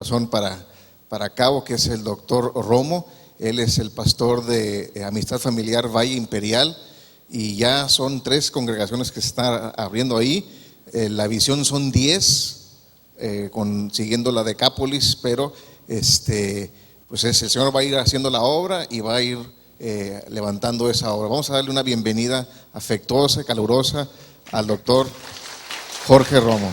Son para Cabo, que es el doctor Romo. Él es el pastor de Amistad Familiar Valle Imperial, y ya son 3 congregaciones que se están abriendo ahí. La visión son 10, siguiendo la Decápolis, pero pues el Señor va a ir haciendo la obra y va a ir levantando esa obra. Vamos a darle una bienvenida afectuosa, calurosa al doctor Jorge Romo.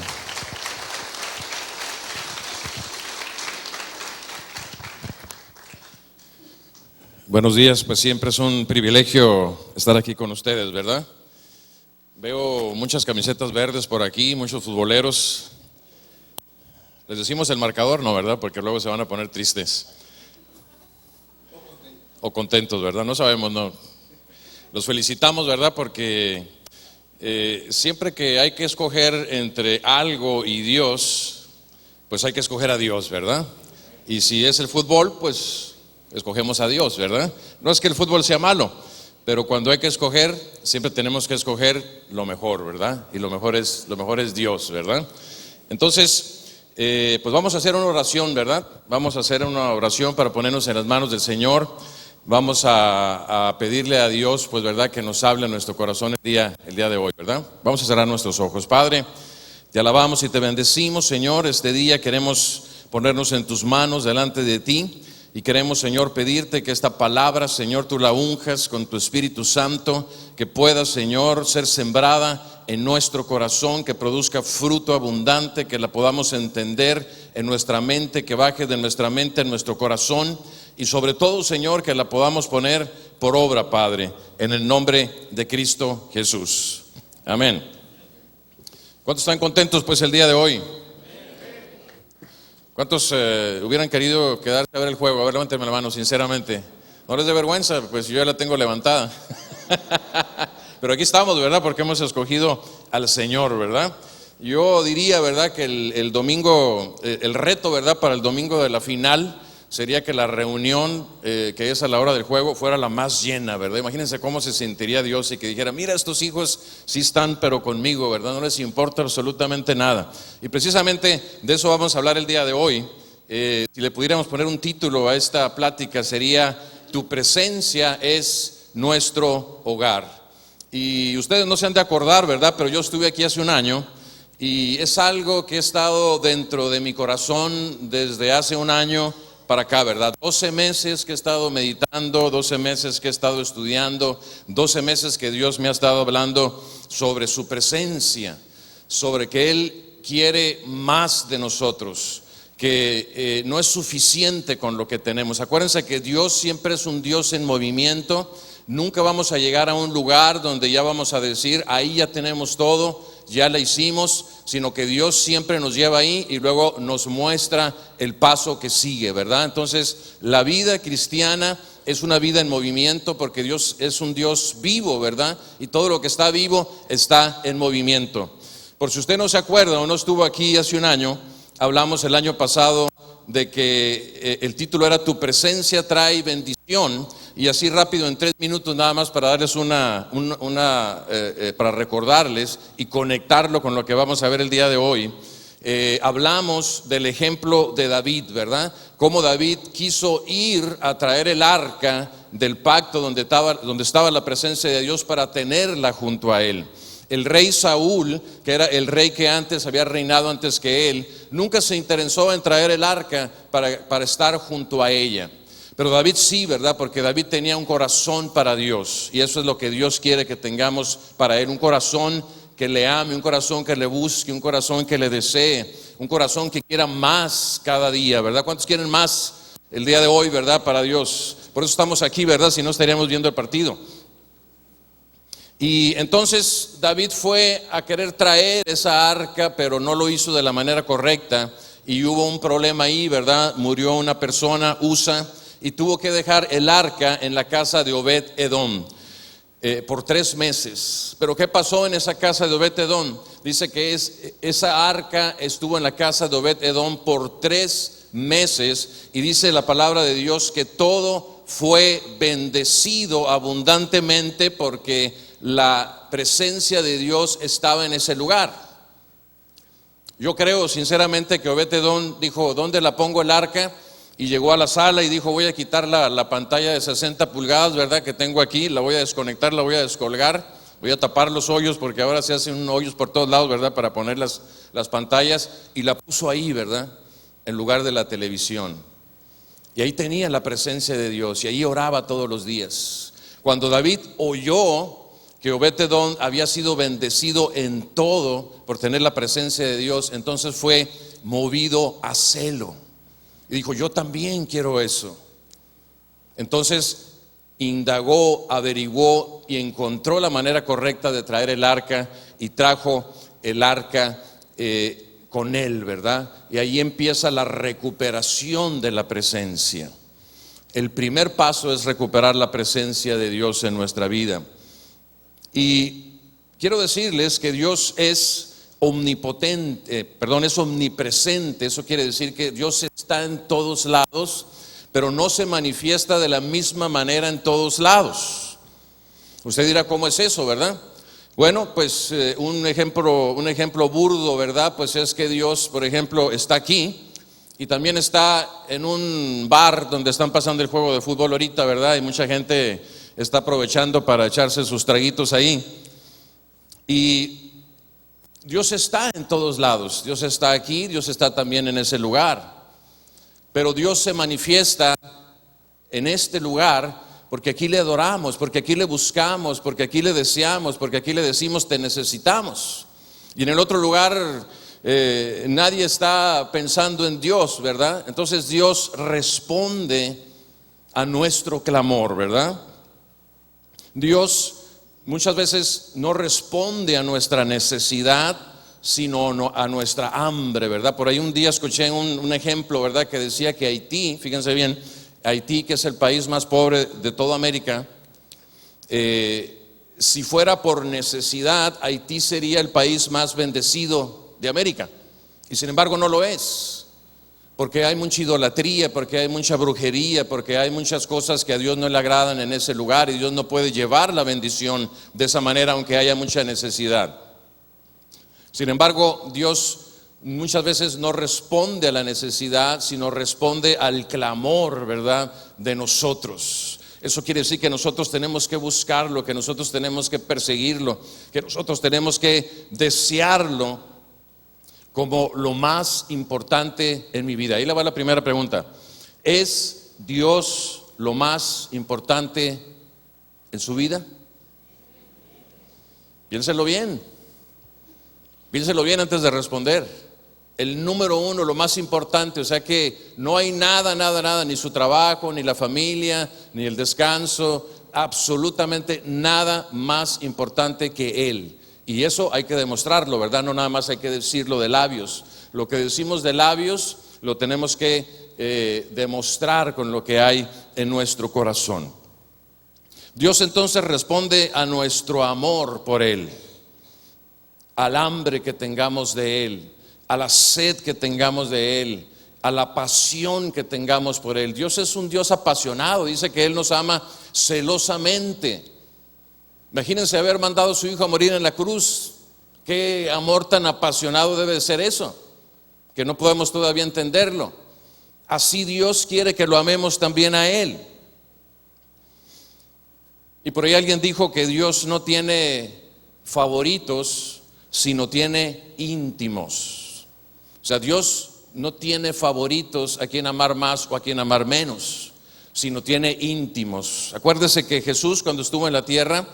Buenos días, pues siempre es un privilegio estar aquí con ustedes, ¿verdad? Veo muchas camisetas verdes por aquí, muchos futboleros. Les decimos el marcador, no, ¿verdad? Porque luego se van a poner tristes o contentos, ¿verdad? No sabemos, no. Los felicitamos, ¿verdad? Porque siempre que hay que escoger entre algo y Dios, pues hay que escoger a Dios, ¿verdad? Y si es el fútbol, pues escogemos a Dios, ¿verdad? No es que el fútbol sea malo, pero cuando hay que escoger, siempre tenemos que escoger lo mejor, ¿verdad? Y lo mejor es Dios, ¿verdad? Entonces, pues vamos a hacer una oración, ¿verdad? Vamos a hacer una oración para ponernos en las manos del Señor. Vamos a pedirle a Dios, pues, ¿verdad?, que nos hable en nuestro corazón el día de hoy, ¿verdad? Vamos a cerrar nuestros ojos. Padre, te alabamos y te bendecimos, Señor. Este día queremos ponernos en tus manos delante de ti. Y queremos, Señor, pedirte que esta palabra, Señor, tú la unjas con tu Espíritu Santo, que pueda, Señor, ser sembrada en nuestro corazón, que produzca fruto abundante, que la podamos entender en nuestra mente, que baje de nuestra mente en nuestro corazón, y sobre todo, Señor, que la podamos poner por obra, Padre, en el nombre de Cristo Jesús. Amén. ¿Cuántos están contentos, pues, el día de hoy? ¿Cuántos hubieran querido quedarse a ver el juego? A ver, levántame la mano, sinceramente. ¿No les dé vergüenza? Pues yo ya la tengo levantada. Pero aquí estamos, ¿verdad? Porque hemos escogido al Señor, ¿verdad? Yo diría, ¿verdad?, que el domingo, el reto, ¿verdad?, para el domingo de la final sería que la reunión que es a la hora del juego fuera la más llena, ¿verdad? Imagínense cómo se sentiría Dios y que dijera: mira, estos hijos sí están pero conmigo, ¿verdad? No les importa absolutamente nada. Y precisamente de eso vamos a hablar el día de hoy. Si le pudiéramos poner un título a esta plática, sería: tu presencia es nuestro hogar. Y ustedes no se han de acordar, ¿verdad?, pero yo estuve aquí hace un año, y es algo que ha estado dentro de mi corazón desde hace un año para acá, ¿verdad? 12 meses que he estado meditando, 12 meses que he estado estudiando, 12 meses que Dios me ha estado hablando sobre su presencia, sobre que Él quiere más de nosotros, que no es suficiente con lo que tenemos. Acuérdense que Dios siempre es un Dios en movimiento. Nunca vamos a llegar a un lugar donde ya vamos a decir: ahí ya tenemos todo, ya la hicimos, sino que Dios siempre nos lleva ahí y luego nos muestra el paso que sigue, ¿verdad? Entonces, la vida cristiana es una vida en movimiento, porque Dios es un Dios vivo, ¿verdad? Y todo lo que está vivo está en movimiento. Por si usted no se acuerda o no estuvo aquí hace un año, hablamos el año pasado de que el título era: tu presencia trae bendición. Y así rápido, en 3 minutos nada más, para darles para recordarles y conectarlo con lo que vamos a ver el día de hoy. Hablamos del ejemplo de David, ¿verdad? Cómo David quiso ir a traer el arca del pacto donde estaba la presencia de Dios, para tenerla junto a él. El rey Saúl, que era el rey que antes había reinado antes que él, nunca se interesó en traer el arca para estar junto a ella. Pero David sí, ¿verdad? Porque David tenía un corazón para Dios, y eso es lo que Dios quiere que tengamos para Él: un corazón que le ame, un corazón que le busque, un corazón que le desee, un corazón que quiera más cada día, ¿verdad? ¿Cuántos quieren más el día de hoy, verdad, para Dios? Por eso estamos aquí, ¿verdad? Si no, estaríamos viendo el partido. Y entonces David fue a querer traer esa arca, pero no lo hizo de la manera correcta, y hubo un problema ahí, ¿verdad? Murió una persona, Usa, y tuvo que dejar el arca en la casa de Obed-Edom por 3 meses. Pero ¿qué pasó en esa casa de Obed-Edom? Dice que esa arca estuvo en la casa de Obed-Edom por 3 meses, y dice la palabra de Dios que todo fue bendecido abundantemente, porque la presencia de Dios estaba en ese lugar. Yo creo sinceramente que Obed-Edom dijo, ¿dónde la pongo el arca? Y llegó a la sala y dijo, voy a quitar la pantalla de 60 pulgadas, ¿verdad? Que tengo aquí, la voy a desconectar, la voy a descolgar, voy a tapar los hoyos porque ahora se hacen hoyos por todos lados, ¿verdad? Para poner las pantallas, y la puso ahí, ¿verdad? En lugar de la televisión. Y ahí tenía la presencia de Dios y ahí oraba todos los días. Cuando David oyó que Obed-Edom había sido bendecido en todo por tener la presencia de Dios, entonces fue movido a celo y dijo, yo también quiero eso. Entonces indagó, averiguó y encontró la manera correcta de traer el arca, y trajo el arca con él, ¿verdad? Y ahí empieza la recuperación de la presencia. El primer paso es recuperar la presencia de Dios en nuestra vida. Y quiero decirles que Dios es es omnipresente. Eso quiere decir que Dios está en todos lados, pero no se manifiesta de la misma manera en todos lados. Usted dirá, ¿cómo es eso, verdad? Bueno, pues un ejemplo burdo, ¿verdad? Pues es que Dios, por ejemplo, está aquí y también está en un bar donde están pasando el juego de fútbol ahorita, ¿verdad? Y mucha gente está aprovechando para echarse sus traguitos ahí. Y Dios está en todos lados. Dios está aquí, Dios está también en ese lugar. Pero Dios se manifiesta en este lugar porque aquí le adoramos, porque aquí le buscamos, porque aquí le deseamos, porque aquí le decimos te necesitamos. Y en el otro lugar nadie está pensando en Dios, ¿verdad? Entonces Dios responde a nuestro clamor, ¿verdad? Dios muchas veces no responde a nuestra necesidad, sino a nuestra hambre, ¿verdad? Por ahí un día escuché un ejemplo, ¿verdad? Que decía que Haití, fíjense bien, Haití, que es el país más pobre de toda América, si fuera por necesidad, Haití sería el país más bendecido de América. Y sin embargo no lo es. Porque hay mucha idolatría, porque hay mucha brujería, porque hay muchas cosas que a Dios no le agradan en ese lugar, y Dios no puede llevar la bendición de esa manera aunque haya mucha necesidad. Sin embargo, Dios muchas veces no responde a la necesidad, sino responde al clamor, ¿verdad?, de nosotros. Eso quiere decir que nosotros tenemos que buscarlo, que nosotros tenemos que perseguirlo, que nosotros tenemos que desearlo como lo más importante en mi vida. Ahí le va la primera pregunta. ¿Es Dios lo más importante en su vida? Piénselo bien. Piénselo bien antes de responder. El número uno, lo más importante, o sea que no hay nada, ni su trabajo, ni la familia, ni el descanso, absolutamente nada más importante que Él. Y eso hay que demostrarlo, ¿verdad? No nada más hay que decirlo de labios. Lo que decimos de labios lo tenemos que demostrar con lo que hay en nuestro corazón. Dios entonces responde a nuestro amor por Él, al hambre que tengamos de Él, a la sed que tengamos de Él, a la pasión que tengamos por Él. Dios es un Dios apasionado, dice que Él nos ama celosamente. Imagínense haber mandado a su hijo a morir en la cruz. Qué amor tan apasionado debe de ser eso, que no podemos todavía entenderlo. Así Dios quiere que lo amemos también a Él. Y por ahí alguien dijo que Dios no tiene favoritos, sino tiene íntimos. O sea, Dios no tiene favoritos a quien amar más o a quien amar menos, sino tiene íntimos. Acuérdese que Jesús, cuando estuvo en la tierra,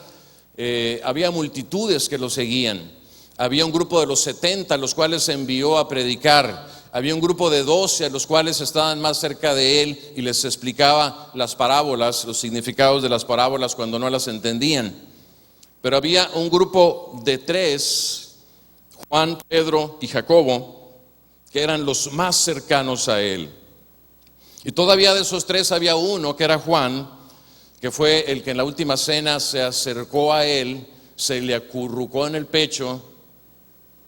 había multitudes que lo seguían. Había un grupo de los 70 a los cuales se envió a predicar. Había un grupo de 12 a los cuales estaban más cerca de Él y les explicaba las parábolas, los significados de las parábolas cuando no las entendían. Pero había un grupo de 3, Juan, Pedro y Jacobo, que eran los más cercanos a Él. Y todavía de esos 3 había uno que era Juan, que fue el que en la última cena se acercó a Él, se le acurrucó en el pecho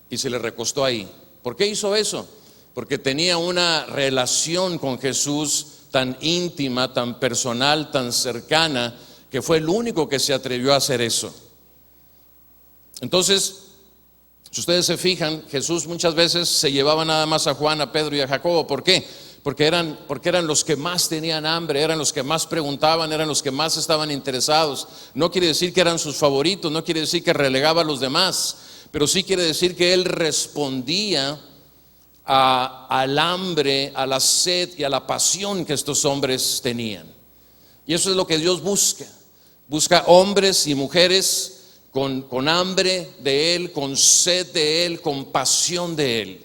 y se le recostó ahí. ¿Por qué hizo eso? Porque tenía una relación con Jesús tan íntima, tan personal, tan cercana, que fue el único que se atrevió a hacer eso. Entonces, Si ustedes se fijan, Jesús muchas veces se llevaba nada más a Juan, a Pedro y a Jacobo. ¿Por qué? Porque eran los que más tenían hambre, eran los que más preguntaban, eran los que más estaban interesados. No quiere decir que eran sus favoritos, no quiere decir que relegaba a los demás, pero sí quiere decir que Él respondía al hambre, a la sed y a la pasión que estos hombres tenían. Y eso es lo que Dios busca. Busca hombres y mujeres con hambre de Él, con sed de Él, con pasión de Él.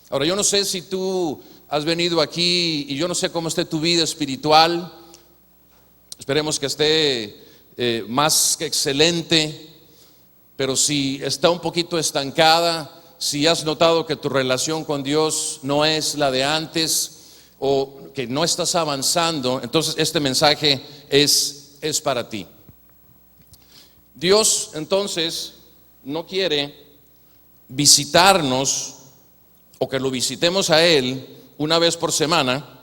Ahora, yo no sé si tú has venido aquí y yo no sé cómo esté tu vida espiritual. Esperemos que esté más que excelente, pero si está un poquito estancada, si has notado que tu relación con Dios no es la de antes o que no estás avanzando, entonces este mensaje es para ti. Dios entonces no quiere visitarnos o que lo visitemos a Él una vez por semana,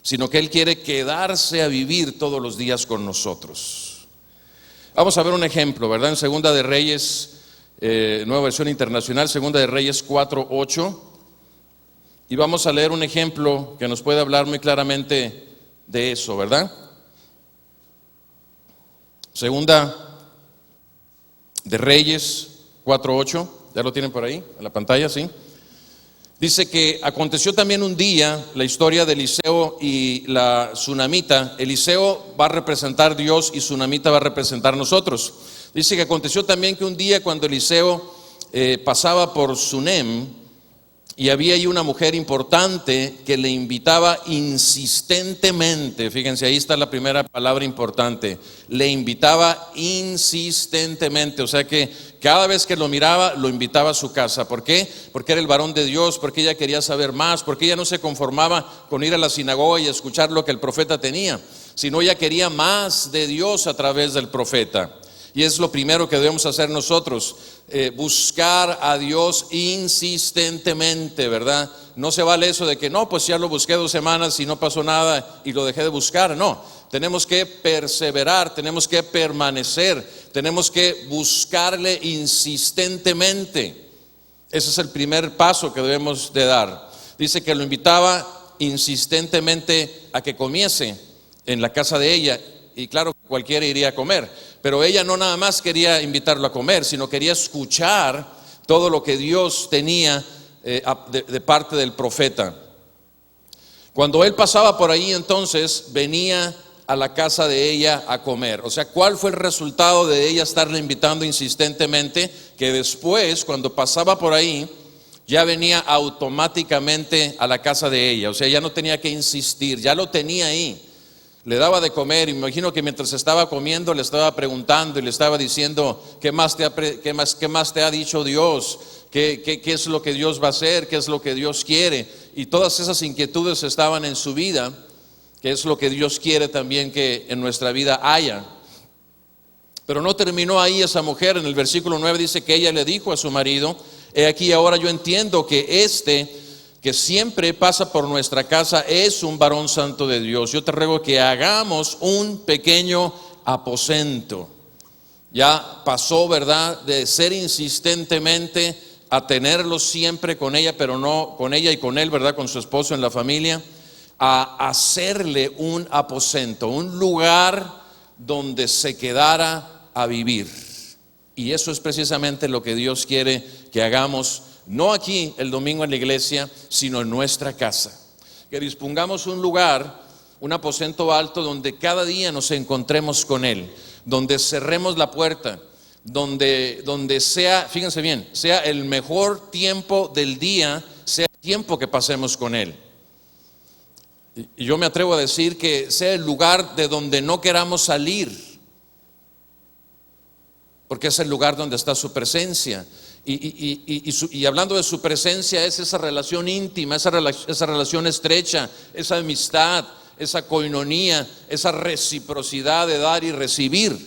sino que Él quiere quedarse a vivir todos los días con nosotros. Vamos a ver un ejemplo, ¿verdad? En Segunda de Reyes, nueva versión internacional, Segunda de Reyes 4:8, y vamos a leer un ejemplo que nos puede hablar muy claramente de eso, ¿verdad? Segunda de Reyes 4:8, ya lo tienen por ahí en la pantalla, ¿sí? Dice que aconteció también un día, la historia de Eliseo y la Sunamita. Eliseo va a representar Dios y Sunamita va a representar nosotros. Dice que aconteció también que un día cuando Eliseo pasaba por Sunem, y había ahí una mujer importante que le invitaba insistentemente. Fíjense, ahí está la primera palabra importante. Le invitaba insistentemente. O sea que cada vez que lo miraba, lo invitaba a su casa. ¿Por qué? Porque era el varón de Dios, porque ella quería saber más, porque ella no se conformaba con ir a la sinagoga y escuchar lo que el profeta tenía, sino ella quería más de Dios a través del profeta. Y es lo primero que debemos hacer nosotros, buscar a Dios insistentemente, ¿verdad? No se vale eso de que no, pues ya lo busqué 2 semanas y no pasó nada y lo dejé de buscar. No, tenemos que perseverar, tenemos que permanecer, tenemos que buscarle insistentemente. Ese es el primer paso que debemos de dar. Dice que lo invitaba insistentemente a que comiese en la casa de ella, y claro, cualquiera iría a comer, pero ella no nada más quería invitarlo a comer, sino quería escuchar todo lo que Dios tenía de parte del profeta. Cuando él pasaba por ahí, entonces venía a la casa de ella a comer. O sea, ¿cuál fue el resultado de ella estarle invitando insistentemente? Que después, cuando pasaba por ahí, ya venía automáticamente a la casa de ella. O sea, ya no tenía que insistir, ya lo tenía ahí. Le daba de comer, y me imagino que mientras estaba comiendo le estaba preguntando y le estaba diciendo qué más te ha dicho Dios, qué es lo que Dios va a hacer, qué es lo que Dios quiere. Y todas esas inquietudes estaban en su vida, que es lo que Dios quiere también que en nuestra vida haya. Pero no terminó ahí esa mujer. En el versículo 9 dice que ella le dijo a su marido: he aquí, ahora yo entiendo que que siempre pasa por nuestra casa es un varón santo de Dios. Yo te ruego que hagamos un pequeño aposento. Ya pasó, ¿verdad?, de ser insistentemente a tenerlo siempre con ella, pero no con ella y con él, ¿verdad?, con su esposo en la familia, a hacerle un aposento, un lugar donde se quedara a vivir. Y eso es precisamente lo que Dios quiere que hagamos, no aquí el domingo en la iglesia, sino en nuestra casa. Que dispongamos un lugar, un aposento alto, donde cada día nos encontremos con Él, donde cerremos la puerta, donde sea, fíjense bien, sea el mejor tiempo del día, sea el tiempo que pasemos con Él. Y yo me atrevo a decir que sea el lugar de donde no queramos salir, porque es el lugar donde está su presencia. Y hablando de su presencia, es esa relación íntima, esa relación estrecha, esa amistad, esa coinonía, esa reciprocidad de dar y recibir.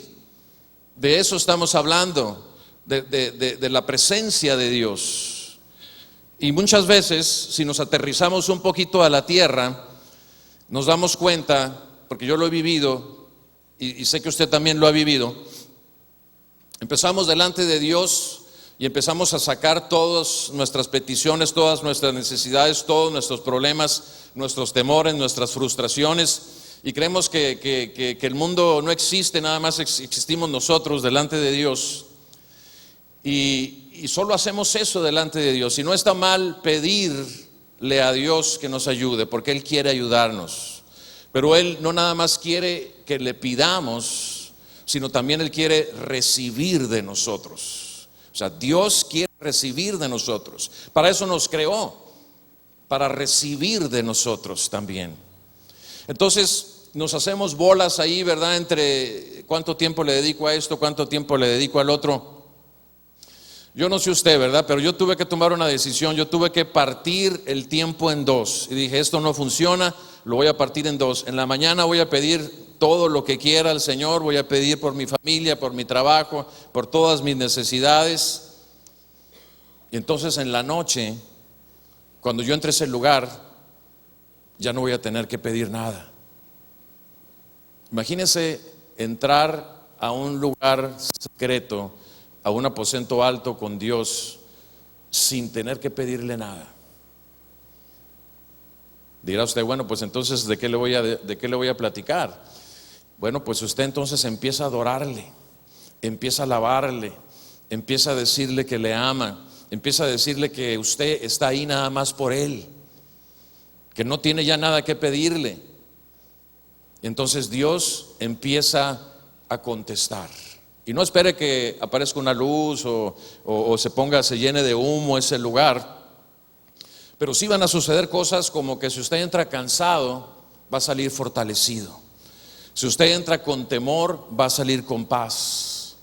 De eso estamos hablando, de la presencia de Dios. Y muchas veces, si nos aterrizamos un poquito a la tierra, nos damos cuenta, porque yo lo he vivido y sé que usted también lo ha vivido. Empezamos delante de Dios y empezamos a sacar todas nuestras peticiones, todas nuestras necesidades, todos nuestros problemas, nuestros temores, nuestras frustraciones, y creemos que el mundo no existe, nada más existimos nosotros delante de Dios, y solo hacemos eso delante de Dios. Y no está mal pedirle a Dios que nos ayude, porque Él quiere ayudarnos, pero Él no nada más quiere que le pidamos, sino también Él quiere recibir de nosotros. O sea, Dios quiere recibir de nosotros. Para eso nos creó, para recibir de nosotros también. Entonces nos hacemos bolas ahí, ¿verdad? Entre cuánto tiempo le dedico a esto, cuánto tiempo le dedico al otro. Yo no sé usted, ¿verdad? Pero yo tuve que tomar una decisión. Yo tuve que partir el tiempo en dos. Y dije, esto no funciona, lo voy a partir en dos. En la mañana voy a pedir todo lo que quiera al Señor, voy a pedir por mi familia, por mi trabajo, por todas mis necesidades. Y entonces en la noche, cuando yo entre a ese lugar, ya no voy a tener que pedir nada. Imagínese entrar a un lugar secreto, a un aposento alto con Dios, sin tener que pedirle nada. Dirá usted, bueno, pues entonces ¿de qué le voy a platicar? Bueno, pues usted entonces empieza a adorarle, empieza a alabarle, empieza a decirle que le ama, empieza a decirle que usted está ahí nada más por Él, que no tiene ya nada que pedirle. Y entonces Dios empieza a contestar. Y no espere que aparezca una luz o se llene de humo ese lugar. Pero sí van a suceder cosas como que si usted entra cansado, va a salir fortalecido. Si usted entra con temor, va a salir con paz.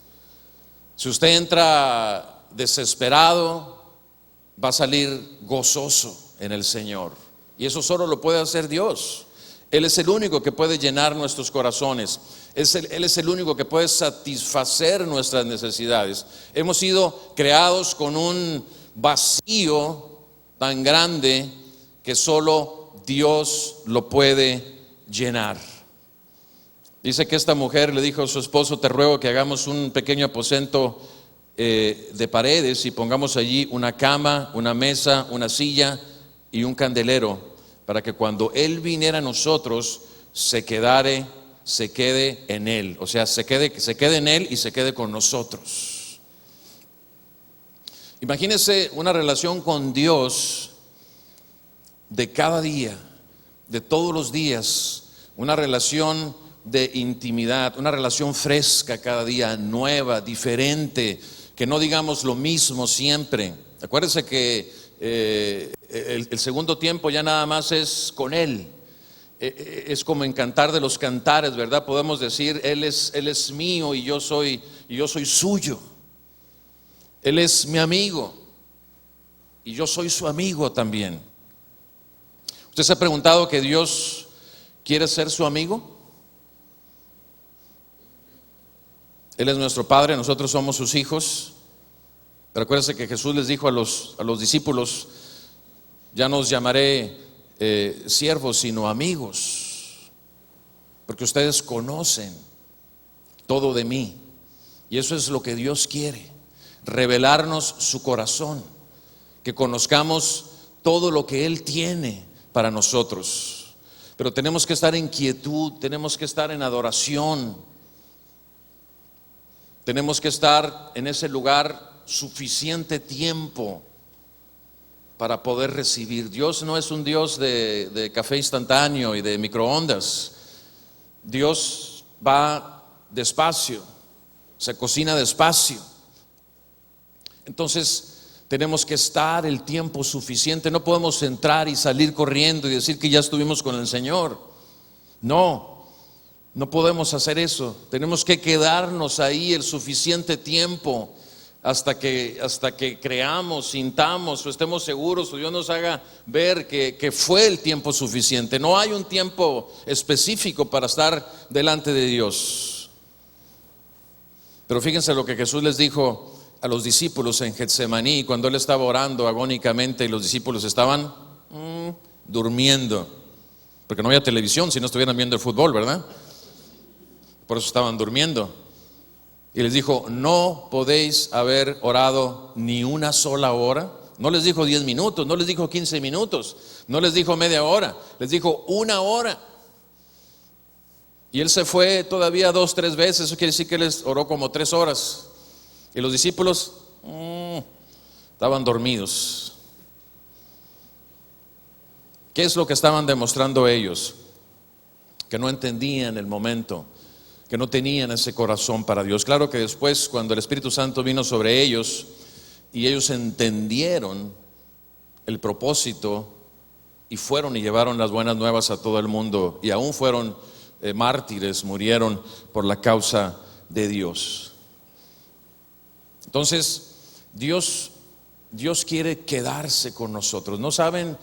Si usted entra desesperado, va a salir gozoso en el Señor. Y eso solo lo puede hacer Dios. Él es el único que puede llenar nuestros corazones. Él es el único que puede satisfacer nuestras necesidades. Hemos sido creados con un vacío tan grande que solo Dios lo puede llenar. Dice que esta mujer le dijo a su esposo, te ruego que hagamos un pequeño aposento de paredes y pongamos allí una cama, una mesa, una silla y un candelero, para que cuando Él viniera a nosotros se quede en Él, o sea, se quede en Él y se quede con nosotros. Imagínese una relación con Dios de cada día, de todos los días, una relación de intimidad, una relación fresca cada día, nueva, diferente, que no digamos lo mismo siempre. Acuérdense que el segundo tiempo ya nada más es con Él. Es como en Cantar de los Cantares, ¿verdad? Podemos decir, Él es mío y yo soy suyo. Él es mi amigo y yo soy su amigo también. ¿Usted se ha preguntado que Dios quiere ser su amigo? Él es nuestro Padre, nosotros somos sus hijos. Pero acuérdense que Jesús les dijo a los discípulos, ya no os llamaré siervos, sino amigos, porque ustedes conocen todo de mí. Y eso es lo que Dios quiere, revelarnos su corazón, que conozcamos todo lo que Él tiene para nosotros. Pero tenemos que estar en quietud, tenemos que estar en adoración. Tenemos que estar en ese lugar suficiente tiempo para poder recibir. Dios no es un Dios de café instantáneo y de microondas. Dios va despacio, se cocina despacio. Entonces tenemos que estar el tiempo suficiente. No podemos entrar y salir corriendo y decir que ya estuvimos con el Señor. No podemos hacer eso. Tenemos que quedarnos ahí el suficiente tiempo hasta que creamos, sintamos o estemos seguros o Dios nos haga ver que fue el tiempo suficiente. No hay un tiempo específico para estar delante de Dios. Pero fíjense lo que Jesús les dijo a los discípulos en Getsemaní, cuando Él estaba orando agónicamente y los discípulos estaban durmiendo, porque no había televisión si no estuvieran viendo el fútbol, ¿verdad? Por eso estaban durmiendo. Y les dijo, ¿no podéis haber orado ni una sola hora? No les dijo 10 minutos, no les dijo 15 minutos, no les dijo media hora, les dijo 1 hora. Y él se fue todavía 2, 3 veces, eso quiere decir que él les oró como 3 horas. Y los discípulos estaban dormidos. ¿Qué es lo que estaban demostrando ellos? Que no entendían el momento, que no tenían ese corazón para Dios. Claro que después, cuando el Espíritu Santo vino sobre ellos y ellos entendieron el propósito y fueron y llevaron las buenas nuevas a todo el mundo, y aún fueron mártires, murieron por la causa de Dios. Entonces, Dios quiere quedarse con nosotros. ¿No saben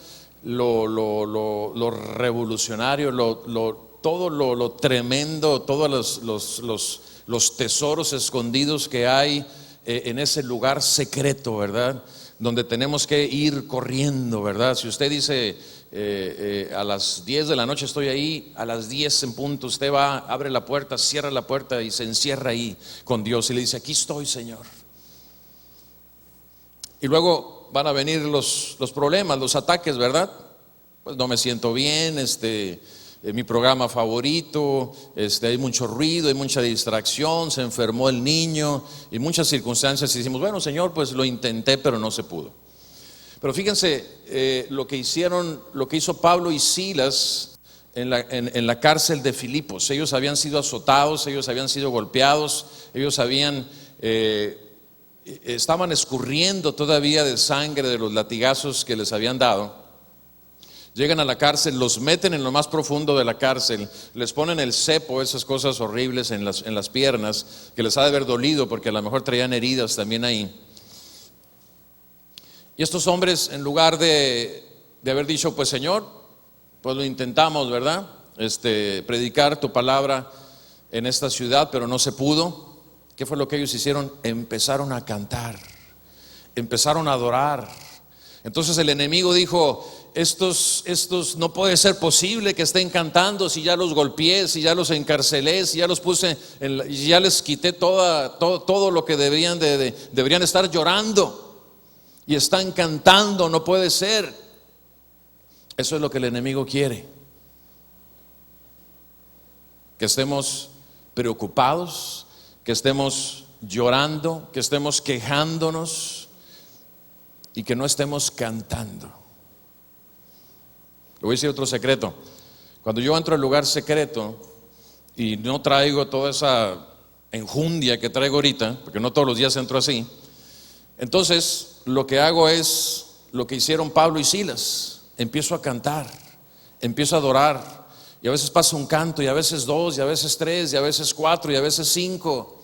lo revolucionario, todo lo tremendo, todos los tesoros escondidos que hay en ese lugar secreto, ¿verdad? Donde tenemos que ir corriendo, ¿verdad? Si usted dice a las 10 de la noche estoy ahí, a las 10 en punto usted va, abre la puerta, cierra la puerta y se encierra ahí con Dios y le dice, aquí estoy, Señor. Y luego van a venir los problemas, los ataques, ¿verdad? Pues no me siento bien, mi programa favorito, hay mucho ruido, hay mucha distracción, se enfermó el niño y muchas circunstancias, y decimos, bueno, Señor, pues lo intenté, pero no se pudo. Pero fíjense lo que hizo Pablo y Silas en la cárcel de Filipos. Ellos habían sido azotados, ellos habían sido golpeados, ellos estaban escurriendo todavía de sangre de los latigazos que les habían dado. Llegan a la cárcel, los meten en lo más profundo de la cárcel, les ponen el cepo, esas cosas horribles en las piernas, que les ha de haber dolido porque a lo mejor traían heridas también ahí. Y estos hombres, en lugar de haber dicho, pues Señor, pues lo intentamos, ¿verdad? Predicar tu palabra en esta ciudad, pero no se pudo. ¿Qué fue lo que ellos hicieron? Empezaron a cantar, empezaron a adorar. Entonces el enemigo dijo, estos no puede ser posible que estén cantando si ya los golpeé, si ya los encarcelé, si ya los puse, ya les quité todo lo que deberían estar llorando. Y están cantando, no puede ser. Eso es lo que el enemigo quiere. Que estemos preocupados, que estemos llorando, que estemos quejándonos y que no estemos cantando. Le voy a decir otro secreto. Cuando yo entro al lugar secreto y no traigo toda esa enjundia que traigo ahorita, porque no todos los días entro así, entonces lo que hago es lo que hicieron Pablo y Silas. Empiezo a cantar, empiezo a adorar, y a veces pasa un canto, y a veces 2, y a veces 3, y a veces 4, y a veces 5,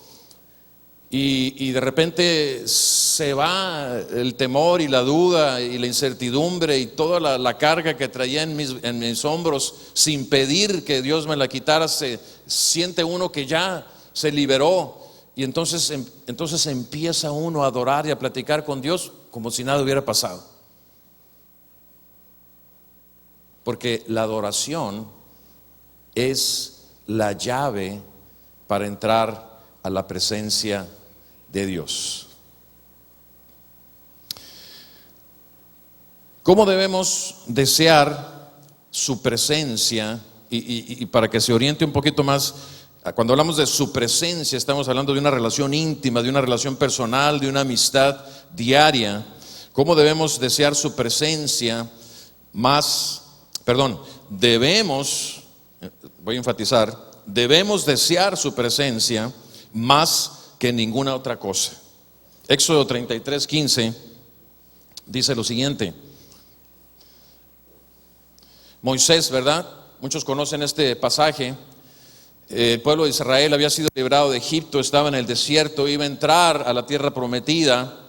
y de repente se va el temor y la duda y la incertidumbre y toda la carga que traía en mis hombros sin pedir que Dios me la quitara. Se siente uno que ya se liberó. Y entonces empieza uno a adorar y a platicar con Dios como si nada hubiera pasado. Porque la adoración es la llave para entrar a la presencia de Dios. ¿Cómo debemos desear su presencia? Y para que se oriente un poquito más, cuando hablamos de su presencia, estamos hablando de una relación íntima, de una relación personal, de una amistad diaria. ¿Cómo debemos desear su presencia debemos desear su presencia más que ninguna otra cosa? Éxodo 33:15 dice lo siguiente. Moisés, ¿verdad? Muchos conocen este pasaje. El pueblo de Israel había sido librado de Egipto, estaba en el desierto, iba a entrar a la tierra prometida,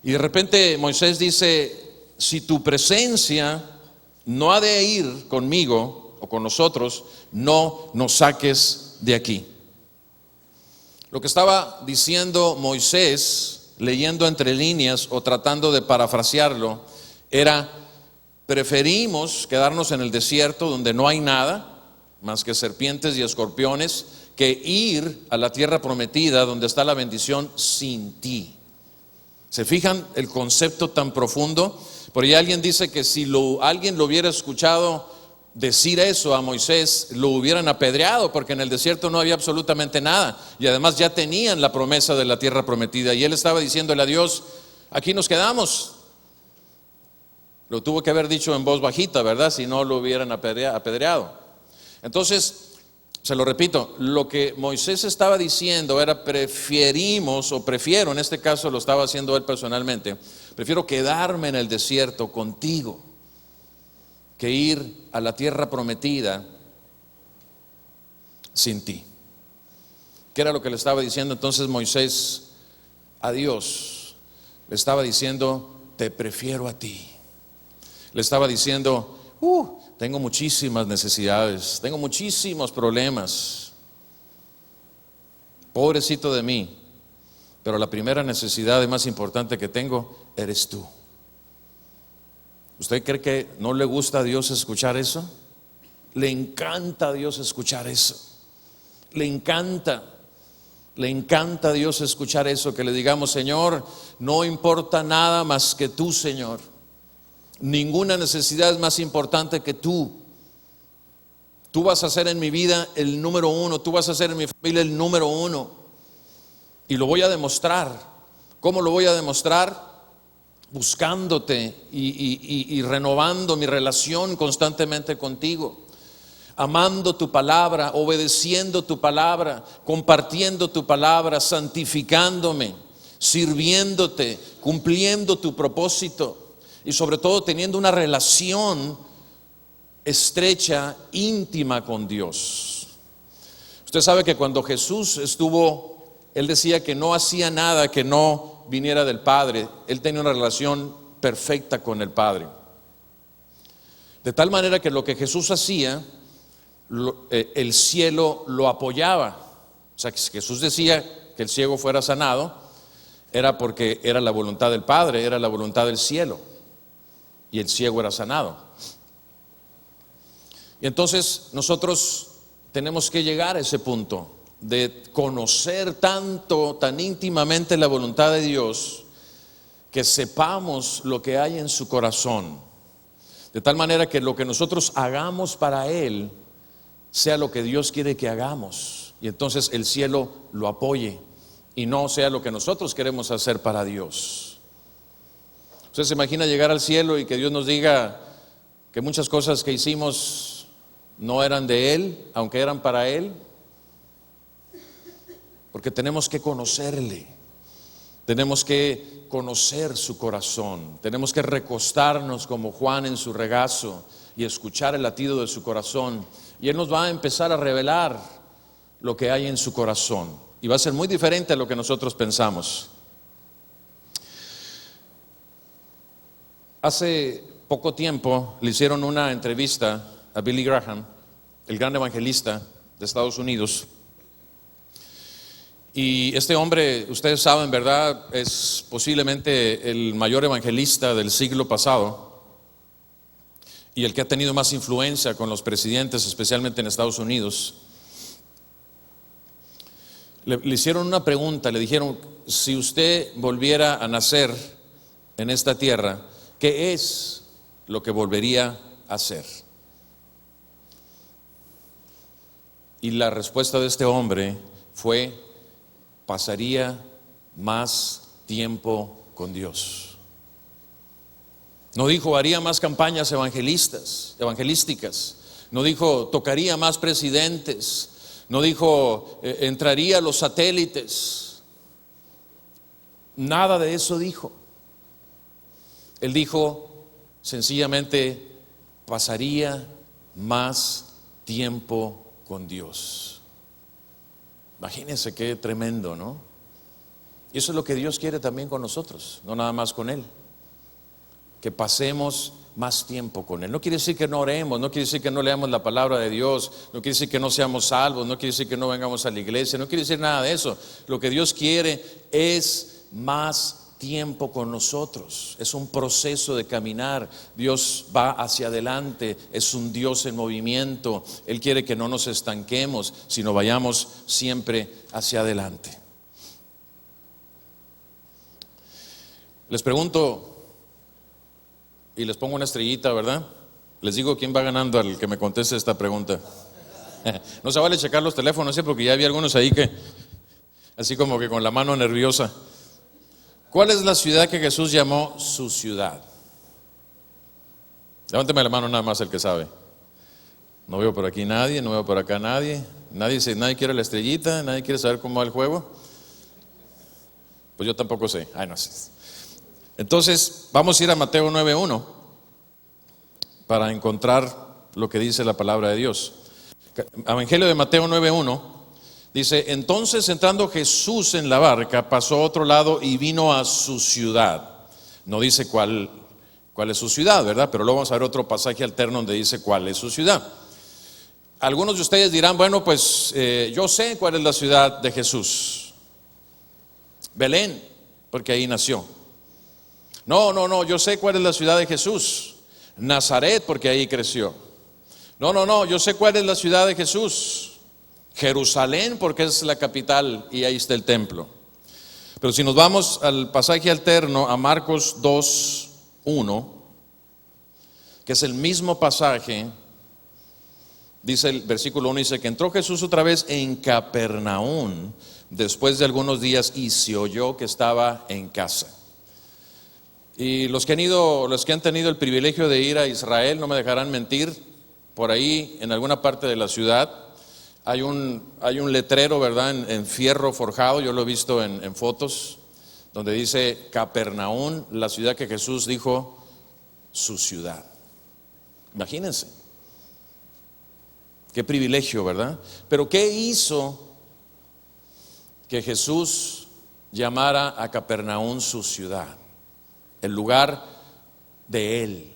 y de repente Moisés dice, si tu presencia no ha de ir conmigo o con nosotros, no nos saques de aquí. Lo que estaba diciendo Moisés, leyendo entre líneas o tratando de parafrasearlo, era, preferimos quedarnos en el desierto donde no hay nada más que serpientes y escorpiones, que ir a la tierra prometida donde está la bendición sin ti. ¿Se fijan el concepto tan profundo? Por ahí alguien dice que si alguien lo hubiera escuchado decir eso a Moisés, lo hubieran apedreado, porque en el desierto no había absolutamente nada, y además ya tenían la promesa de la tierra prometida, y él estaba diciéndole a Dios: aquí nos quedamos. Lo tuvo que haber dicho en voz bajita, ¿verdad? Si no lo hubieran apedreado. Entonces, se lo repito, lo que Moisés estaba diciendo era: prefiero, en este caso lo estaba haciendo él personalmente, prefiero quedarme en el desierto contigo que ir a la tierra prometida sin ti. ¿Qué era lo que le estaba diciendo entonces Moisés a Dios? Le estaba diciendo: te prefiero a ti. Le estaba diciendo: tengo muchísimas necesidades, tengo muchísimos problemas, pobrecito de mí, pero la primera necesidad y más importante que tengo eres tú. ¿Usted cree que no le gusta a Dios escuchar eso? Le encanta a Dios escuchar eso. Le encanta a Dios escuchar eso, que le digamos: Señor, no importa nada más que tú, Señor. Ninguna necesidad es más importante que tú. Tú vas a ser en mi vida el número uno, tú vas a ser en mi familia el número uno. Y lo voy a demostrar. ¿Cómo lo voy a demostrar? Buscándote y renovando mi relación constantemente contigo, amando tu palabra, obedeciendo tu palabra, compartiendo tu palabra, santificándome, sirviéndote, cumpliendo tu propósito y sobre todo teniendo una relación estrecha, íntima con Dios. Usted sabe que cuando Jesús estuvo, Él decía que no hacía nada que no viniera del Padre. Él tenía una relación perfecta con el Padre, de tal manera que lo que Jesús hacía, el cielo lo apoyaba. O sea, que si Jesús decía que el ciego fuera sanado, era porque era la voluntad del Padre, era la voluntad del cielo, y el ciego era sanado. Y entonces nosotros tenemos que llegar a ese punto de conocer tan íntimamente la voluntad de Dios, que sepamos lo que hay en su corazón, de tal manera que lo que nosotros hagamos para Él sea lo que Dios quiere que hagamos, y entonces el cielo lo apoye y no sea lo que nosotros queremos hacer para Dios. Usted se imagina llegar al cielo y que Dios nos diga que muchas cosas que hicimos no eran de Él, aunque eran para Él. Porque tenemos que conocerle, tenemos que conocer su corazón, tenemos que recostarnos como Juan en su regazo y escuchar el latido de su corazón, y Él nos va a empezar a revelar lo que hay en su corazón, y va a ser muy diferente a lo que nosotros pensamos. Hace poco tiempo le hicieron una entrevista a Billy Graham, el gran evangelista de Estados Unidos. Y este hombre, ustedes saben, ¿verdad?, es posiblemente el mayor evangelista del siglo pasado y el que ha tenido más influencia con los presidentes, especialmente en Estados Unidos. Le hicieron una pregunta, le dijeron: si usted volviera a nacer en esta tierra, ¿qué es lo que volvería a hacer? Y la respuesta de este hombre fue: pasaría más tiempo con Dios. No dijo haría más campañas evangelísticas. No dijo tocaría más presidentes. No dijo entraría a los satélites. Nada de eso dijo. Él dijo sencillamente: pasaría más tiempo con Dios. Imagínense qué tremendo, ¿no? Y eso es lo que Dios quiere también con nosotros, no nada más con Él, que pasemos más tiempo con Él. No quiere decir que no oremos, no quiere decir que no leamos la palabra de Dios, no quiere decir que no seamos salvos, no quiere decir que no vengamos a la iglesia, no quiere decir nada de eso. Lo que Dios quiere es más tiempo con nosotros. Es un proceso de caminar. Dios va hacia adelante, es un Dios en movimiento. Él quiere que no nos estanquemos, sino vayamos siempre hacia adelante. Les pregunto y les pongo una estrellita, ¿verdad? Les digo quién va ganando al que me conteste esta pregunta. No se vale checar los teléfonos, ¿sí? Porque ya había algunos ahí que así como que con la mano nerviosa. ¿Cuál es la ciudad que Jesús llamó su ciudad? Levánteme la mano nada más el que sabe. No veo por aquí nadie, no veo por acá nadie. Nadie quiere la estrellita, nadie quiere saber cómo va el juego. Pues yo tampoco sé. Ay, no sé. Entonces, vamos a ir a Mateo 9:1 para encontrar lo que dice la palabra de Dios. Evangelio de Mateo 9:1. Dice, entonces entrando Jesús en la barca, pasó a otro lado y vino a su ciudad. No dice cuál es su ciudad, ¿verdad? Pero luego vamos a ver otro pasaje alterno donde dice cuál es su ciudad. Algunos de ustedes dirán, bueno, pues yo sé cuál es la ciudad de Jesús. Belén, porque ahí nació. No, yo sé cuál es la ciudad de Jesús. Nazaret, porque ahí creció. No, yo sé cuál es la ciudad de Jesús. Jerusalén, porque es la capital y ahí está el templo. Pero si nos vamos al pasaje alterno, a Marcos 2:1, que es el mismo pasaje, dice el versículo 1, dice que entró Jesús otra vez en Capernaum después de algunos días y se oyó que estaba en casa. Y los que han tenido el privilegio de ir a Israel no me dejarán mentir, por ahí en alguna parte de la ciudad hay un letrero, ¿verdad? En fierro forjado, yo lo he visto en fotos, donde dice Capernaum, la ciudad que Jesús dijo su ciudad. Imagínense. Qué privilegio, ¿verdad? Pero ¿qué hizo que Jesús llamara a Capernaum su ciudad? El lugar de Él,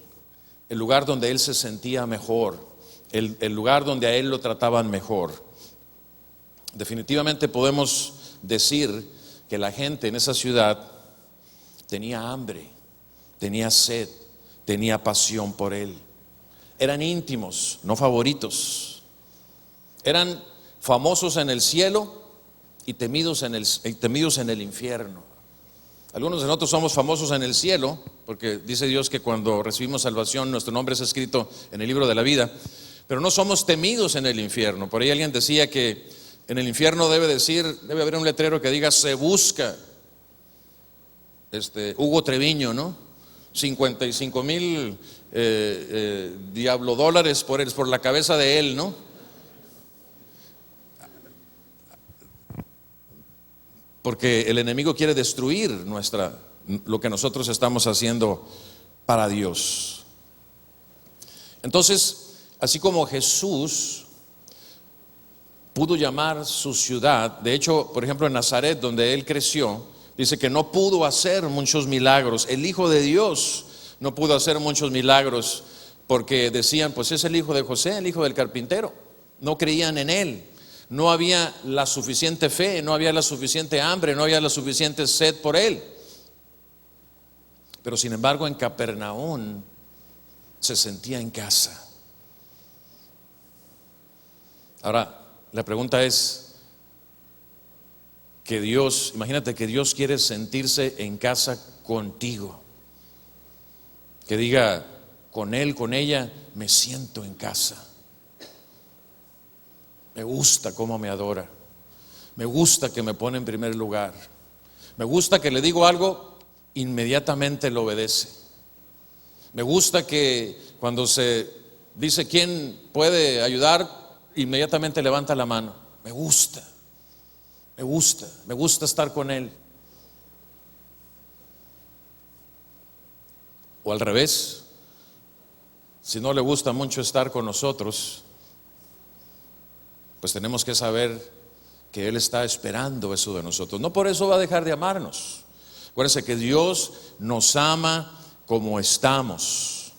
el lugar donde Él se sentía mejor. El lugar donde a Él lo trataban mejor. Definitivamente podemos decir que la gente en esa ciudad tenía hambre, tenía sed, tenía pasión por Él. Eran íntimos, no favoritos. Eran famosos en el cielo y temidos en el infierno. Algunos de nosotros somos famosos en el cielo, porque dice Dios que cuando recibimos salvación nuestro nombre es escrito en el libro de la vida. Pero no somos temidos en el infierno. Por ahí alguien decía que en el infierno debe haber un letrero que diga se busca Hugo Treviño, ¿no? 55,000 diablo dólares por la cabeza de él, ¿no? Porque el enemigo quiere destruir lo que nosotros estamos haciendo para Dios. Entonces, así como Jesús pudo llamar su ciudad, de hecho, por ejemplo, en Nazaret, donde Él creció, dice que no pudo hacer muchos milagros. El Hijo de Dios no pudo hacer muchos milagros porque decían, pues es el hijo de José, el hijo del carpintero. No creían en Él. No había la suficiente fe, no había la suficiente hambre, no había la suficiente sed por Él. Pero sin embargo, en Capernaum se sentía en casa. Ahora, la pregunta es que imagínate que Dios quiere sentirse en casa contigo. Que diga, con él, con ella, me siento en casa. Me gusta cómo me adora. Me gusta que me pone en primer lugar. Me gusta que le digo algo, inmediatamente lo obedece. Me gusta que cuando se dice quién puede ayudar, inmediatamente levanta la mano. Me gusta estar con Él. O al revés, si no le gusta mucho estar con nosotros, pues tenemos que saber que Él está esperando eso de nosotros. No por eso va a dejar de amarnos. Acuérdense que Dios nos ama como estamos.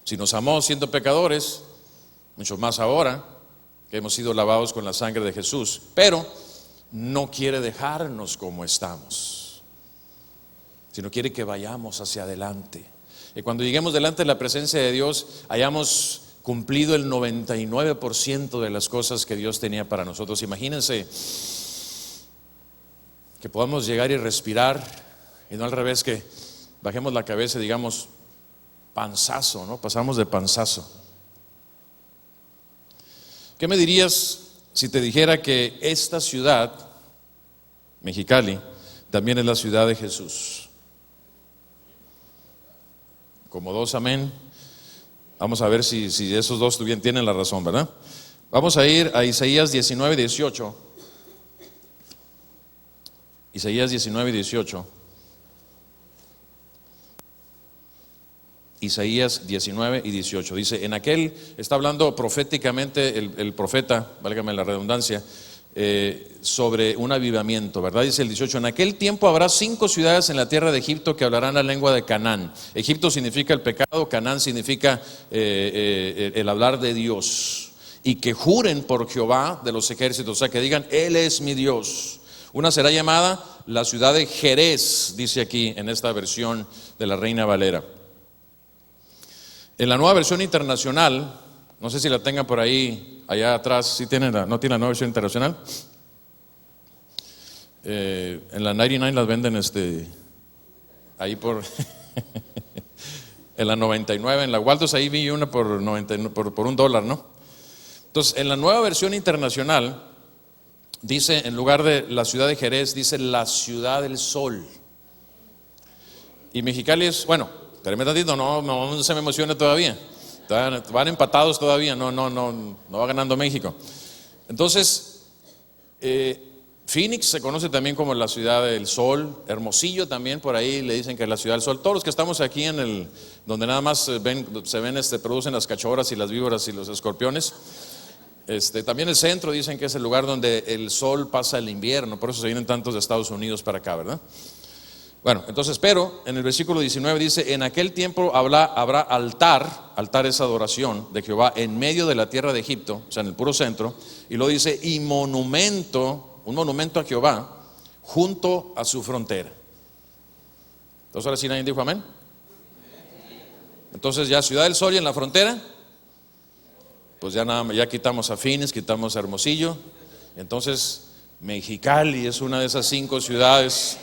Si nos amó siendo pecadores, mucho más ahora que hemos sido lavados con la sangre de Jesús, pero no quiere dejarnos como estamos. sino quiere que vayamos hacia adelante. Y cuando lleguemos delante de la presencia de Dios, hayamos cumplido el 99% de las cosas que Dios tenía para nosotros. Imagínense que podamos llegar y respirar, y no al revés, que bajemos la cabeza y digamos panzazo, ¿no? Pasamos de panzazo. ¿Qué me dirías si te dijera que esta ciudad, Mexicali, también es la ciudad de Jesús? Como dos amén. Vamos a ver si esos dos tienen la razón, ¿verdad? Vamos a ir a Isaías 19:18. Isaías 19:18. Isaías 19:18. Dice, en aquel, está hablando proféticamente el profeta, válgame la redundancia, sobre un avivamiento, ¿verdad? Dice el 18, en aquel tiempo habrá 5 ciudades en la tierra de Egipto que hablarán la lengua de Canaán. Egipto significa el pecado, Canaán significa el hablar de Dios. Y que juren por Jehová de los ejércitos, o sea, que digan, Él es mi Dios. Una será llamada la ciudad de Jerez, dice aquí en esta versión de la Reina Valera. En la nueva versión internacional, no sé si la tengan por ahí, allá atrás, ¿sí tienen no tiene la nueva versión internacional? En la 99 las venden ahí por en la 99, en la Waldos ahí vi una por $1, ¿no? Entonces, en la nueva versión internacional dice, en lugar de la ciudad de Jerez, dice la ciudad del sol. Y Mexicali es, bueno, espérame tantito, no se me emocione todavía. Van empatados todavía, no va ganando México. Entonces, Phoenix se conoce también como la ciudad del sol. Hermosillo también, por ahí le dicen que es la ciudad del sol. Todos los que estamos aquí donde nada más producen las cachorras y las víboras y los escorpiones. También el centro dicen que es el lugar donde el sol pasa el invierno, por eso se vienen tantos de Estados Unidos para acá, ¿verdad? Bueno, entonces, pero en el versículo 19 dice, en aquel tiempo habrá altar es adoración de Jehová en medio de la tierra de Egipto, o sea, en el puro centro, y lo dice, y un monumento a Jehová junto a su frontera. Entonces, ahora sí nadie dijo amén. Entonces, ya Ciudad del Sol y en la frontera, pues ya quitamos a Phoenix, quitamos a Hermosillo, entonces Mexicali es una de esas 5 ciudades.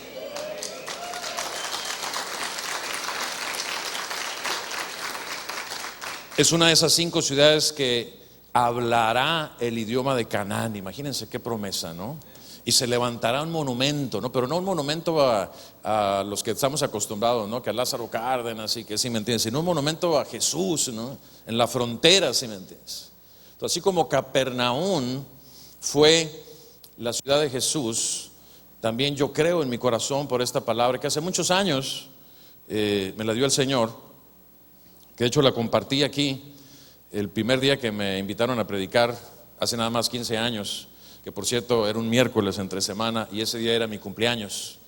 Es una de esas 5 ciudades que hablará el idioma de Canaán. Imagínense qué promesa, ¿no? Y se levantará un monumento, ¿no? Pero no un monumento a los que estamos acostumbrados, ¿no? Que a Lázaro Cárdenas y que sí me entiendes, sino un monumento a Jesús, ¿no? En la frontera, ¿sí me entiendes? Entonces, así como Capernaum fue la ciudad de Jesús, también yo creo en mi corazón por esta palabra que hace muchos años me la dio el Señor, que de hecho la compartí aquí el primer día que me invitaron a predicar, hace nada más 15 años, que por cierto era un miércoles entre semana y ese día era mi cumpleaños.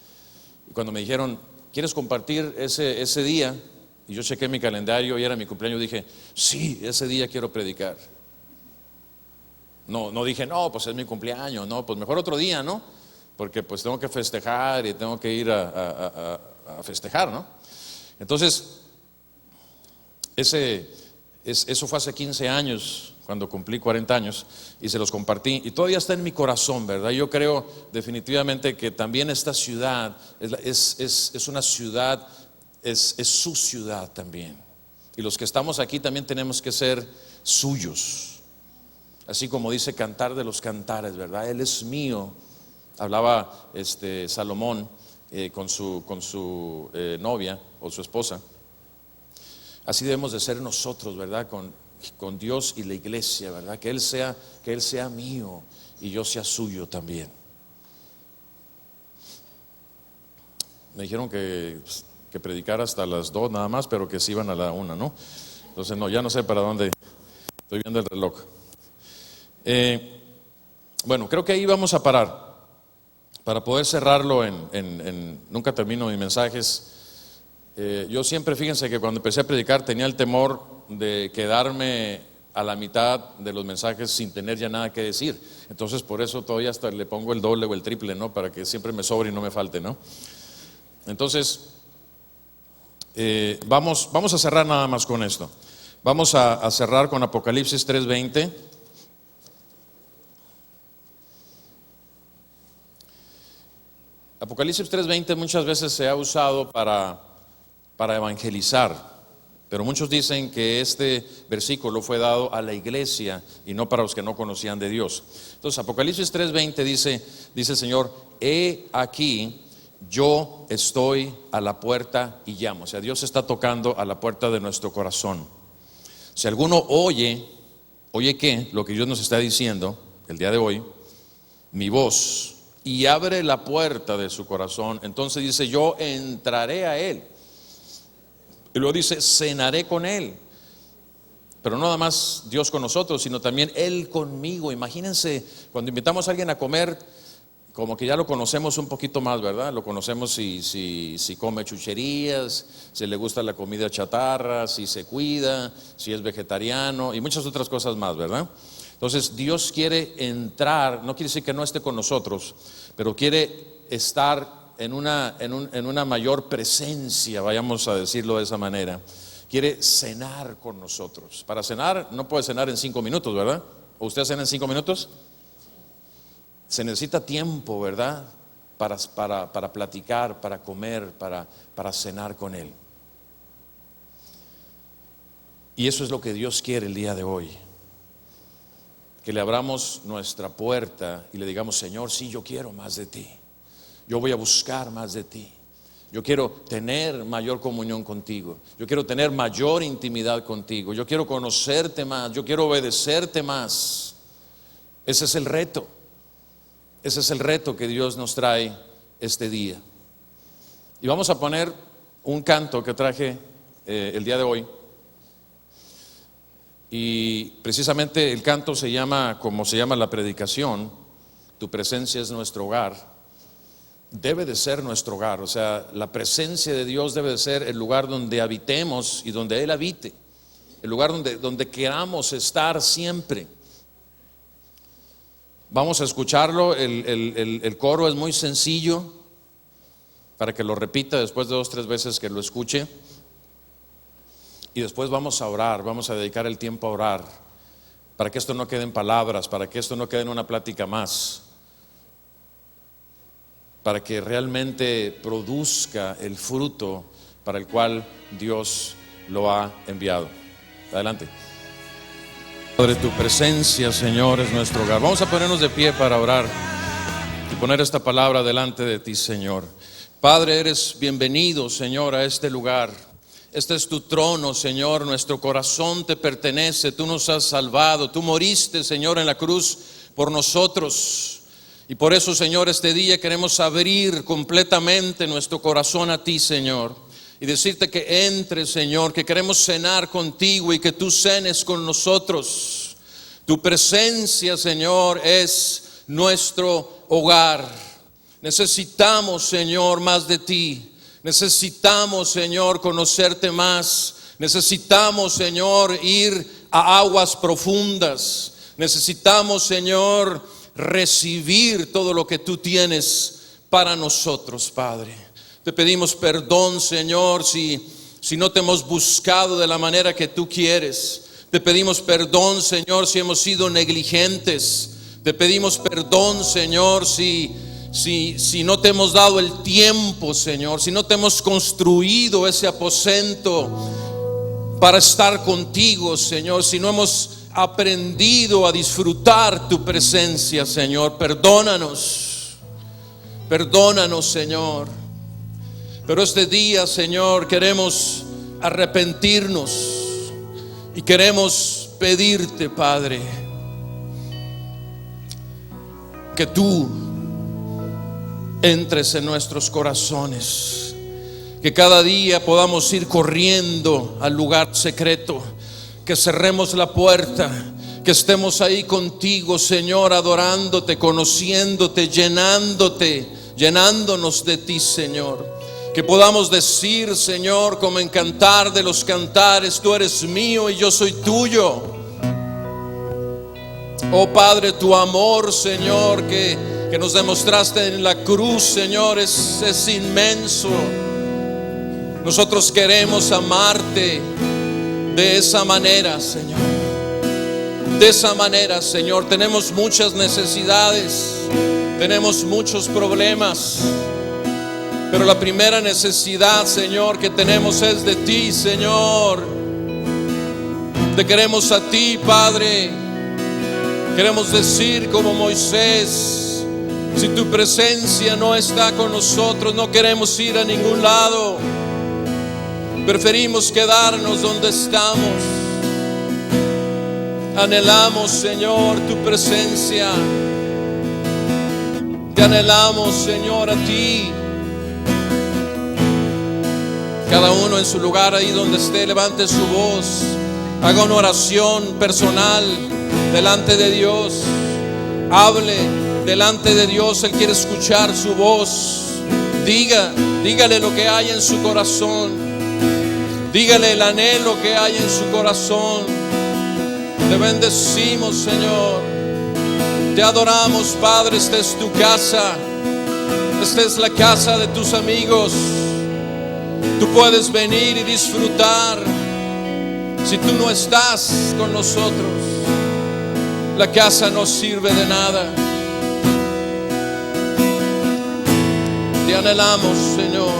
Y cuando me dijeron, ¿quieres compartir ese día? Y yo chequé mi calendario y era mi cumpleaños, dije, sí, ese día quiero predicar. No dije, no, pues es mi cumpleaños, no, pues mejor otro día, ¿no? Porque pues tengo que festejar y tengo que ir a festejar, ¿no? Entonces, eso fue hace 15 años, cuando cumplí 40 años, y se los compartí, y todavía está en mi corazón, ¿verdad? Yo creo definitivamente que también esta ciudad es una ciudad, es su ciudad también, y los que estamos aquí también tenemos que ser suyos, así como dice Cantar de los Cantares, ¿verdad? Él es mío. Hablaba Salomón con su novia o su esposa. Así debemos de ser nosotros, ¿verdad? Con Dios y la iglesia, ¿verdad? Que Él sea mío y yo sea suyo también. Me dijeron que predicara hasta las 2 nada más, pero que se iban a la 1, ¿no? Entonces, no, ya no sé para dónde. Estoy viendo el reloj. Bueno, creo que ahí vamos a parar. Para poder cerrarlo nunca termino mis mensajes. Yo siempre, fíjense que cuando empecé a predicar tenía el temor de quedarme a la mitad de los mensajes sin tener ya nada que decir. Entonces por eso todavía hasta le pongo el doble o el triple, ¿no? Para que siempre me sobre y no me falte, ¿no? Entonces, Vamos a cerrar nada más con esto. Vamos a cerrar con Apocalipsis 3:20. Apocalipsis 3:20 muchas veces se ha usado para evangelizar, pero muchos dicen que este versículo fue dado a la iglesia y no para los que no conocían de Dios. Entonces Apocalipsis 3:20 dice el Señor: he aquí, yo estoy a la puerta y llamo. O sea, Dios está tocando a la puerta de nuestro corazón. Si alguno oye ¿qué? Lo que Dios nos está diciendo el día de hoy, mi voz, y abre la puerta de su corazón, entonces dice: yo entraré a él. Y luego dice: cenaré con él. Pero no nada más Dios con nosotros, sino también Él conmigo. Imagínense, cuando invitamos a alguien a comer, como que ya lo conocemos un poquito más, ¿verdad? Lo conocemos si come chucherías, si le gusta la comida chatarra, si se cuida, si es vegetariano y muchas otras cosas más, ¿verdad? Entonces Dios quiere entrar, no quiere decir que no esté con nosotros, pero quiere estar en una mayor presencia, vayamos a decirlo de esa manera. Quiere cenar con nosotros. Para cenar no puede cenar en 5 minutos, ¿verdad? ¿O usted cena en 5 minutos? Se necesita tiempo, ¿verdad? Para platicar, para comer, para cenar con Él. Y eso es lo que Dios quiere el día de hoy. Que le abramos nuestra puerta y le digamos: Señor, sí, yo quiero más de ti. Yo voy a buscar más de ti. Yo quiero tener mayor comunión contigo. Yo quiero tener mayor intimidad contigo. Yo quiero conocerte más. Yo quiero obedecerte más. Ese es el reto. Ese es el reto que Dios nos trae este día. Y vamos a poner un canto que traje el día de hoy. Y precisamente el canto se llama, como se llama la predicación, tu presencia es nuestro hogar. Debe de ser nuestro hogar, o sea, la presencia de Dios debe de ser el lugar donde habitemos y donde Él habite, el lugar donde queramos estar siempre. Vamos a escucharlo, el coro es muy sencillo, para que lo repita después de 2 o 3 veces que lo escuche. Y después vamos a orar, vamos a dedicar el tiempo a orar, para que esto no quede en palabras, para que esto no quede en una plática más, para que realmente produzca el fruto para el cual Dios lo ha enviado. Adelante. Padre, tu presencia, Señor, es nuestro hogar. Vamos a ponernos de pie para orar y poner esta palabra delante de ti, Señor. Padre, eres bienvenido, Señor, a este lugar. Este es tu trono, Señor. Nuestro corazón te pertenece. Tú nos has salvado. Tú moriste, Señor, en la cruz por nosotros. Y por eso, Señor, este día queremos abrir completamente nuestro corazón a ti, Señor, y decirte que entres, Señor, que queremos cenar contigo y que tú cenes con nosotros. Tu presencia, Señor, es nuestro hogar. Necesitamos, Señor, más de ti. Necesitamos, Señor, conocerte más. Necesitamos, Señor, ir a aguas profundas. Necesitamos, Señor, recibir todo lo que tú tienes para nosotros, Padre. Te pedimos perdón, Señor, si no te hemos buscado de la manera que tú quieres. Te pedimos perdón, Señor, si hemos sido negligentes. Te pedimos perdón, Señor, si no te hemos dado el tiempo, Señor, si no te hemos construido ese aposento para estar contigo, Señor, si no hemos aprendido a disfrutar tu presencia, Señor. Perdónanos, Señor. Pero este día, Señor, queremos arrepentirnos y queremos pedirte, Padre, que tú entres en nuestros corazones, que cada día podamos ir corriendo al lugar secreto, que cerremos la puerta, que estemos ahí contigo, Señor, adorándote, conociéndote, llenándonos de ti, Señor. Que podamos decir, Señor, como en Cantar de los Cantares: tú eres mío y yo soy tuyo. Oh Padre, tu amor, Señor, que nos demostraste en la cruz, Señor, es inmenso. Nosotros queremos amarte de esa manera, Señor. De esa manera, Señor. Tenemos muchas necesidades, tenemos muchos problemas, pero la primera necesidad, Señor, que tenemos es de ti, Señor. Te queremos a ti, Padre. Queremos decir como Moisés: si tu presencia no está con nosotros, no queremos ir a ningún lado. Preferimos quedarnos donde estamos. Anhelamos, Señor, tu presencia. Te anhelamos, Señor, a ti. Cada uno en su lugar, ahí donde esté, levante su voz. Haga una oración personal delante de Dios. Hable delante de Dios. Él quiere escuchar su voz. Dígale lo que hay en su corazón. Dígale el anhelo que hay en su corazón. Te bendecimos, Señor. Te adoramos, Padre. Esta es tu casa. Esta es la casa de tus amigos. Tú puedes venir y disfrutar. Si tú no estás con nosotros, la casa no sirve de nada. Te anhelamos, Señor.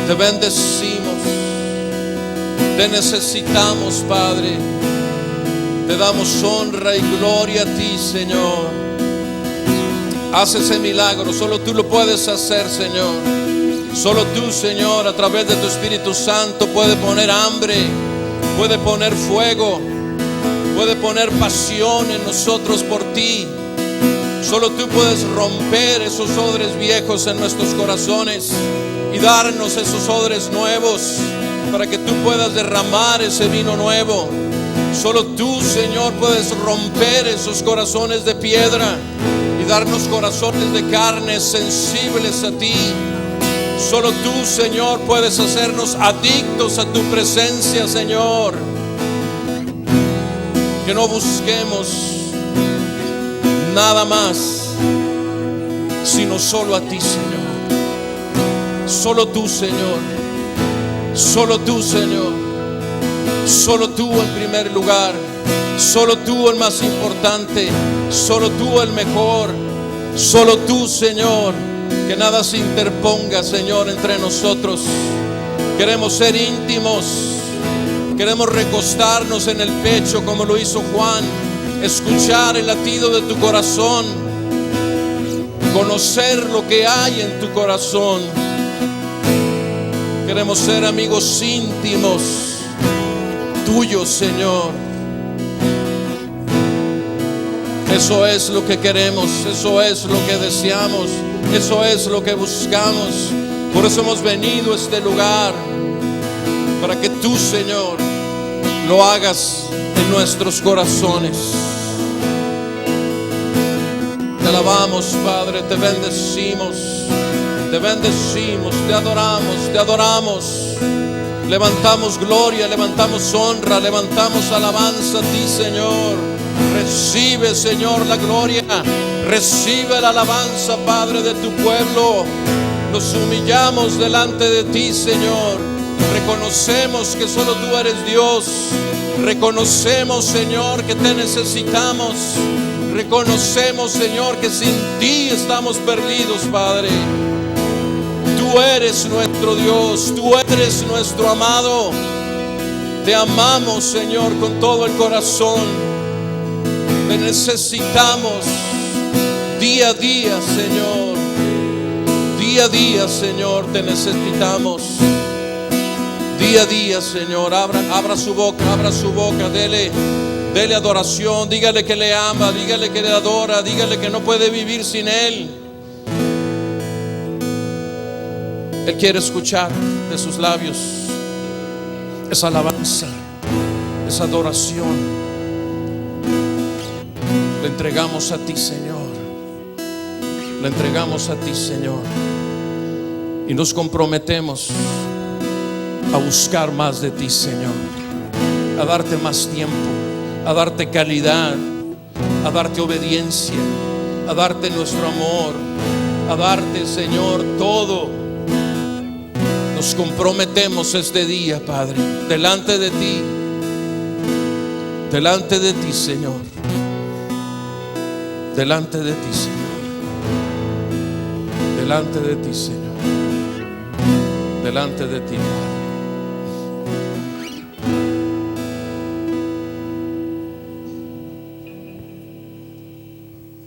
Te bendecimos. Te necesitamos, Padre. Te damos honra y gloria a ti, Señor. Haz ese milagro. Solo tú lo puedes hacer, Señor. Solo tú, Señor, a través de tu Espíritu Santo, puede poner hambre, puede poner fuego, puede poner pasión en nosotros por ti. Solo tú puedes romper esos odres viejos en nuestros corazones y darnos esos odres nuevos para que tú puedas derramar ese vino nuevo. Solo tú, Señor, puedes romper esos corazones de piedra y darnos corazones de carne sensibles a ti. Solo tú, Señor, puedes hacernos adictos a tu presencia, Señor. Que no busquemos nada más, sino solo a ti, Señor. Solo tú, Señor. Solo tú, Señor. Solo tú en primer lugar. Solo tú el más importante. Solo tú el mejor. Solo tú, Señor. Que nada se interponga, Señor, entre nosotros. Queremos ser íntimos. Queremos recostarnos en el pecho como lo hizo Juan. Escuchar el latido de tu corazón. Conocer lo que hay en tu corazón. Queremos ser amigos íntimos tuyos, Señor. Eso es lo que queremos. Eso es lo que deseamos. Eso es lo que buscamos. Por eso hemos venido a este lugar, para que tú, Señor, lo hagas en nuestros corazones. Te alabamos, Padre, te bendecimos, te adoramos, te adoramos. Levantamos gloria, levantamos honra, levantamos alabanza a ti, Señor. Recibe, Señor, la gloria. Recibe la alabanza, Padre, de tu pueblo. Nos humillamos delante de ti, Señor. Reconocemos que solo tú eres Dios. Reconocemos, Señor, que te necesitamos. Reconocemos, Señor, que sin ti estamos perdidos, Padre. Tú eres nuestro Dios. Tú eres nuestro amado. Te amamos, Señor, con todo el corazón. Te necesitamos día a día, Señor. Día a día, Señor, te necesitamos. Día a día, Señor. Abra su boca, dele adoración. Dígale que le ama, dígale que le adora, dígale que no puede vivir sin Él. Él quiere escuchar de sus labios esa alabanza, esa adoración. Le entregamos a ti, Señor. Le entregamos a ti, Señor. Y nos comprometemos a buscar más de ti, Señor. A darte más tiempo, a darte calidad, a darte obediencia, a darte nuestro amor, a darte, Señor, todo. Nos comprometemos este día, Padre, delante de ti, Señor, delante de ti, Señor, delante de ti, Señor, delante de ti, Padre.